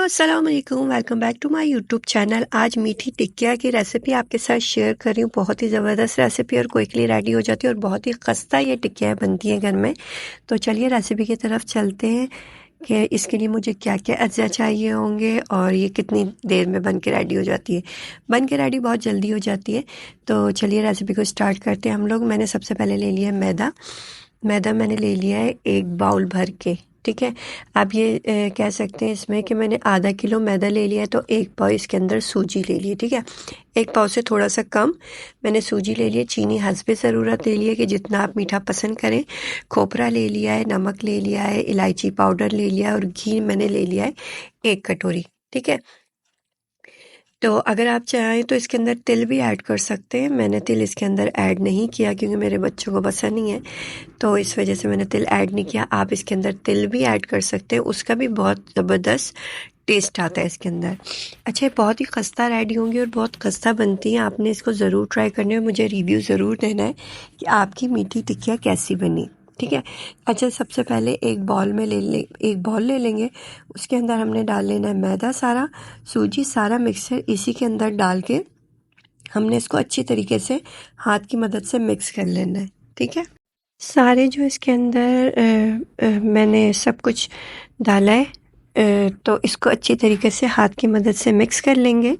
अस्सलाम वालेकुम, welcome back to my YouTube channel. आज मीठी टिक्किया की रेसिपी आपके साथ शेयर कर रही हूँ। बहुत ही ज़बरदस्त रेसिपी और क्विकली रेडी हो जाती है और बहुत ही खस्ता ये टिक्कियाँ बनती हैं घर में। तो चलिए रेसिपी की तरफ चलते हैं कि इसके लिए मुझे क्या क्या अज्जा चाहिए होंगे और ये कितनी देर में बन के रेडी हो जाती है। बन के रेडी बहुत जल्दी हो जाती है। तो चलिए रेसिपी को स्टार्ट करते हैं हम लोग। मैंने सबसे पहले ले लिया है मैदा मैंने ले लिया है 1 बाउल भर के। ठीक है, आप ये कह सकते हैं इसमें कि मैंने आधा किलो मैदा ले लिया है, तो 1 पाव इसके अंदर सूजी ले ली है। ठीक है, 1 पाव से थोड़ा सा कम मैंने सूजी ले लिया। चीनी हस्बे ज़रूरत ले लिया कि जितना आप मीठा पसंद करें। खोपरा ले लिया है, नमक ले लिया है, इलायची पाउडर ले लिया है और घी मैंने ले लिया है 1 कटोरी। ठीक है, तो अगर आप चाहें तो इसके अंदर तिल भी ऐड कर सकते हैं। मैंने तिल इसके अंदर ऐड नहीं किया क्योंकि मेरे बच्चों को पसंद नहीं है, तो इस वजह से मैंने तिल ऐड नहीं किया। आप इसके अंदर तिल भी ऐड कर सकते हैं, उसका भी बहुत ज़बरदस्त टेस्ट आता है इसके अंदर। अच्छा, बहुत ही खस्ता रेडी होंगी और बहुत खस्ता बनती हैं। आपने इसको ज़रूर ट्राई करनी है, मुझे रिव्यू ज़रूर देना है कि आपकी मीठी टिक्कियाँ कैसी बनी। ठीक है, अच्छा सबसे पहले एक बॉल ले लेंगे। उसके अंदर हमने डाल लेना है मैदा सारा, सूजी सारा मिक्सचर इसी के अंदर डाल के हमने इसको अच्छी तरीके से हाथ की मदद से मिक्स कर लेना है। ठीक है, सारे जो इसके अंदर मैंने सब कुछ डाला है, तो इसको अच्छी तरीके से हाथ की मदद से मिक्स कर लेंगे।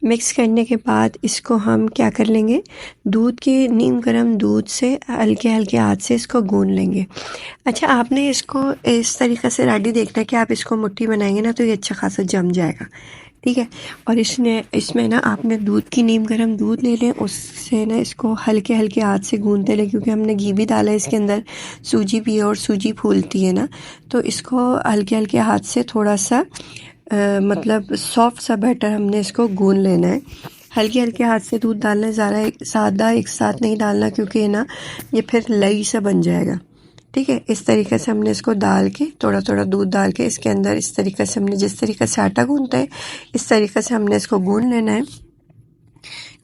मिक्स करने के बाद इसको हम क्या कर लेंगे, दूध के नीम गर्म दूध से हल्के हल्के हाथ से इसको गूंद लेंगे। अच्छा, आपने इसको इस तरीक़े से रेडी देखना है कि आप इसको मुट्ठी बनाएंगे ना तो ये अच्छा खासा जम जाएगा। ठीक है, और इसमें ना आपने दूध की नीम गर्म दूध ले लें, उससे ना इसको हल्के हल्के हाथ से गूंदते लें क्योंकि हमने घी भी डाला है इसके अंदर, सूजी भी है और सूजी फूलती है ना, तो इसको हल्के हल्के हाथ से थोड़ा सा मतलब सॉफ्ट सा बैटर हमने इसको गूंद लेना है। हल्के हल्के हाथ से दूध डालना है, ज़्यादा एक साथ नहीं डालना क्योंकि ना ये फिर लई सा बन जाएगा। ठीक है, इस तरीके से हमने इसको डाल के थोड़ा थोड़ा दूध डाल के इसके अंदर इस तरीके से हमने जिस तरीके से आटा गूंदते हैं इस तरीके से हमने इसको गूंद लेना है।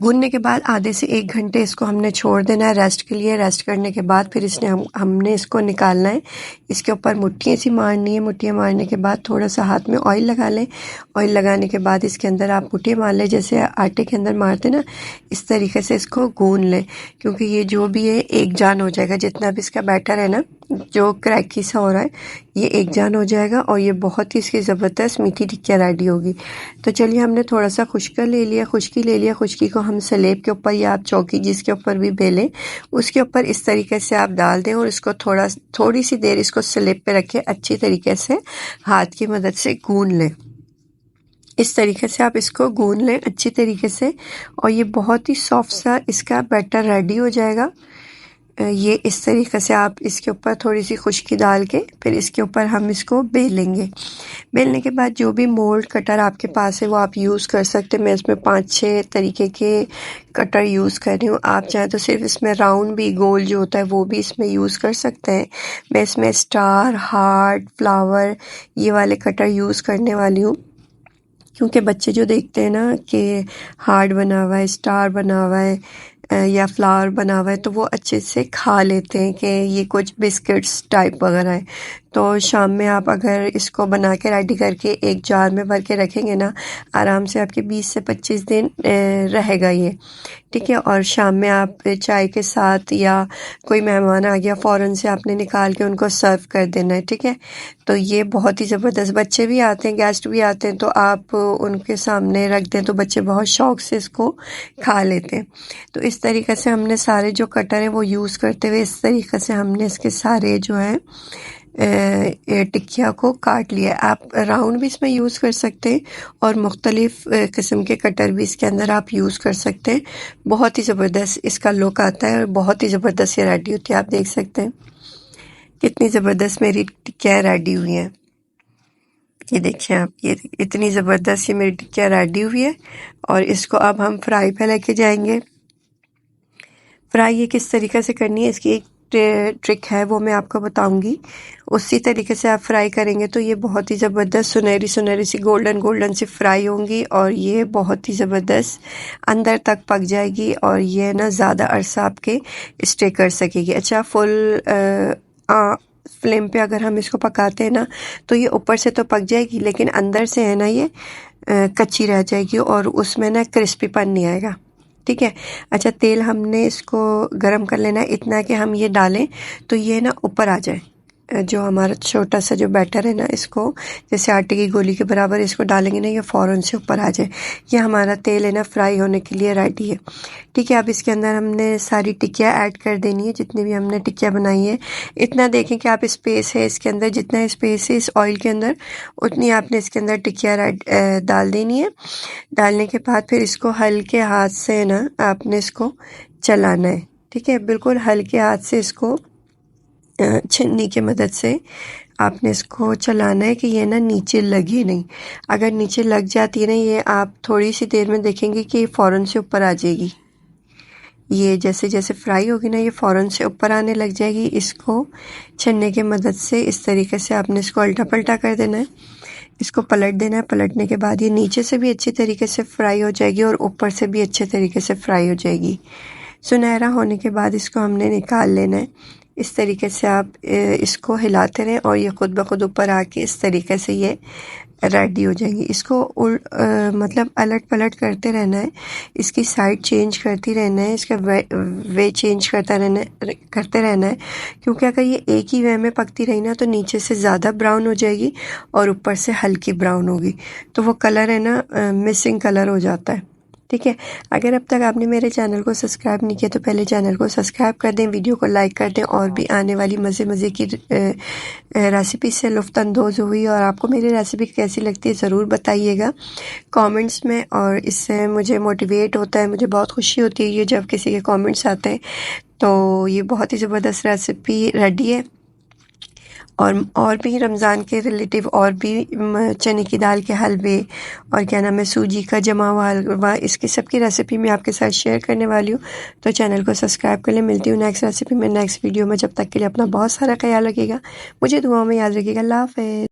गूंदने के बाद आधे से 1 घंटे इसको हमने छोड़ देना है रेस्ट के लिए। रेस्ट करने के बाद फिर हमने इसको निकालना है। इसके ऊपर मुट्ठियाँ सी मारनी है। मुट्ठियाँ मारने के बाद थोड़ा सा हाथ में ऑयल लगा लें। ऑयल लगाने के बाद इसके अंदर आप मुट्ठियाँ मार लें जैसे आटे के अंदर मारते ना, इस तरीके से इसको गूंद लें क्योंकि ये जो भी है एक जान हो जाएगा। जितना भी इसका बैटर है ना जो क्रैकी सा हो रहा है ये एक जान हो जाएगा और ये बहुत ही इसकी ज़बरदस्त मीठी टिक्कियाँ रेडी होगी। तो चलिए, हमने थोड़ा सा खुश्की ले लिया। खुश्की को हम स्लेब के ऊपर या आप चौकी जिसके ऊपर भी बेलें उसके ऊपर इस तरीके से आप डाल दें और इसको थोड़ी सी देर इसको स्लेब पे रखें, अच्छी तरीके से हाथ की मदद से गूंद लें। इस तरीके से आप इसको गूंद लें अच्छी तरीके से और ये बहुत ही सॉफ्ट सा इसका बैटर रेडी हो जाएगा। ये इस तरीके से आप इसके ऊपर थोड़ी सी खुश्की डाल के फिर इसके ऊपर हम इसको बेलेंगे। बेलने के बाद जो भी मोल्ड कटर आपके पास है वो आप यूज़ कर सकते हैं। मैं इसमें 5-6 तरीके के कटर यूज़ कर रही हूँ। आप चाहें तो सिर्फ इसमें राउंड भी गोल जो होता है वो भी इसमें यूज़ कर सकते हैं। मैं इसमें स्टार, हार्ट, फ्लावर ये वाले कटर यूज़ करने वाली हूँ क्योंकि बच्चे जो देखते हैं ना कि हार्ट बना हुआ है, स्टार बना हुआ है या फ्लावर बना हुआ है तो वो अच्छे से खा लेते हैं कि ये कुछ बिस्किट्स टाइप वगैरह है। तो शाम में आप अगर इसको बना के रेडी करके एक जार में भर के रखेंगे ना, आराम से आपके 20 से 25 दिन रहेगा ये। ठीक है, और शाम में आप चाय के साथ या कोई मेहमान आ गया फ़ौरन से आपने निकाल के उनको सर्व कर देना है। ठीक है, तो ये बहुत ही ज़बरदस्त, बच्चे भी आते हैं, गेस्ट भी आते हैं तो आप उनके सामने रख दें तो बच्चे बहुत शौक़ से इसको खा लेते हैं। तो इस तरीके से हमने सारे जो कटर हैं वो यूज़ करते हुए इस तरीके से हमने इसके सारे जो है टिक्किया को काट लिया। आप राउंड भी इसमें यूज़ कर सकते हैं और मुख्तलिफ़ किस्म के कटर भी इसके अंदर आप यूज़ कर सकते हैं। बहुत ही ज़बरदस्त इसका लुक आता है और बहुत ही ज़बरदस्त ये रेडी होती है। आप देख सकते हैं कितनी ज़बरदस्त मेरी टिक्कियाँ रेडी हुई हैं। ये देखिए आप, ये इतनी ज़बरदस्त ये मेरी टिक्कियाँ रेडी हुई है और इसको अब हम फ्राई पे लेके जाएंगे। फ्राई ये किस तरीके से करनी है इसकी एक ट्रिक है वो मैं आपको बताऊंगी। उसी तरीके से आप फ्राई करेंगे तो ये बहुत ही ज़बरदस्त सुनहरी सी गोल्डन सी फ्राई होंगी और ये बहुत ही ज़बरदस्त अंदर तक पक जाएगी और ये ना ज़्यादा अरसा आपके स्टे कर सकेगी। अच्छा, फुल फ्लेम पे अगर हम इसको पकाते हैं ना तो ये ऊपर से तो पक जाएगी लेकिन अंदर से है ना ये कच्ची रह जाएगी और उसमें ना क्रिस्पीपन नहीं आएगा। ठीक है। अच्छा, तेल हमने इसको गरम कर लेना है इतना कि हम ये डालें तो ये ना ऊपर आ जाए। जो हमारा छोटा सा जो बैटर है ना, इसको जैसे आटे की गोली के बराबर इसको डालेंगे ना, ये फ़ौरन से ऊपर आ जाए। ये हमारा तेल है ना फ्राई होने के लिए रेडी है। ठीक है। अब इसके अंदर हमने सारी टिक्कियाँ ऐड कर देनी है, जितनी भी हमने टिक्कियाँ बनाई है। इतना देखें कि आप स्पेस है इसके अंदर, जितना स्पेस है इस ऑयल के अंदर उतनी आपने इसके अंदर टिक्कियाँ डाल देनी है। डालने के बाद फिर इसको हल्के हाथ से ना आपने इसको चलाना है। ठीक है। बिल्कुल हल्के हाथ से इसको छन्नी की मदद से आपने इसको चलाना है कि ये ना नीचे लगे नहीं। अगर नीचे लग जाती है ना, ये आप थोड़ी सी देर में देखेंगे कि ये फ़ौरन से ऊपर आ जाएगी। ये जैसे जैसे फ्राई होगी ना, ये फ़ौरन से ऊपर आने लग जाएगी। इसको छन्ने की मदद से इस तरीके से आपने इसको उल्टा पल्टा कर देना है। इसको पलट देना है। पलटने के बाद ये नीचे से भी अच्छी तरीके से फ्राई हो जाएगी और ऊपर से भी अच्छे तरीके से फ्राई हो जाएगी। सुनहरा होने के बाद इसको हमने निकाल लेना है। इस तरीके से आप इसको हिलाते रहें और ये खुद ब खुद ऊपर आके इस तरीके से ये रेडी हो जाएंगी। इसको मतलब अलट पलट करते रहना है, इसकी साइड चेंज करती रहना है, इसका वे चेंज करते रहना है। क्योंकि अगर ये एक ही वे में पकती रही ना तो नीचे से ज़्यादा ब्राउन हो जाएगी और ऊपर से हल्की ब्राउन होगी, तो वो कलर है ना मिसिंग कलर हो जाता है। ठीक है। अगर अब तक आपने मेरे चैनल को सब्सक्राइब नहीं किया तो पहले चैनल को सब्सक्राइब कर दें, वीडियो को लाइक कर दें और भी आने वाली मज़े की रेसिपी से लुफ्तंदोज़ हुई। और आपको मेरी रेसिपी कैसी लगती है ज़रूर बताइएगा कमेंट्स में, और इससे मुझे मोटिवेट होता है, मुझे बहुत खुशी होती है ये जब किसी के कमेंट्स आते हैं। तो ये बहुत ही ज़बरदस्त रेसिपी रेडी है। और भी रमज़ान के रिलेटिव और भी चने की दाल के हलवे और क्या नाम है सूजी का जमा हुआ हलवा, इसकी सबकी रेसिपी मैं आपके साथ शेयर करने वाली हूँ। तो चैनल को सब्सक्राइब कर लें। मिलती हूँ नेक्स्ट रेसिपी में नेक्स्ट वीडियो में। जब तक के लिए अपना बहुत सारा ख्याल रखिएगा, मुझे दुआओं में याद रखिएगा। अल्लाह हाफ़िज़।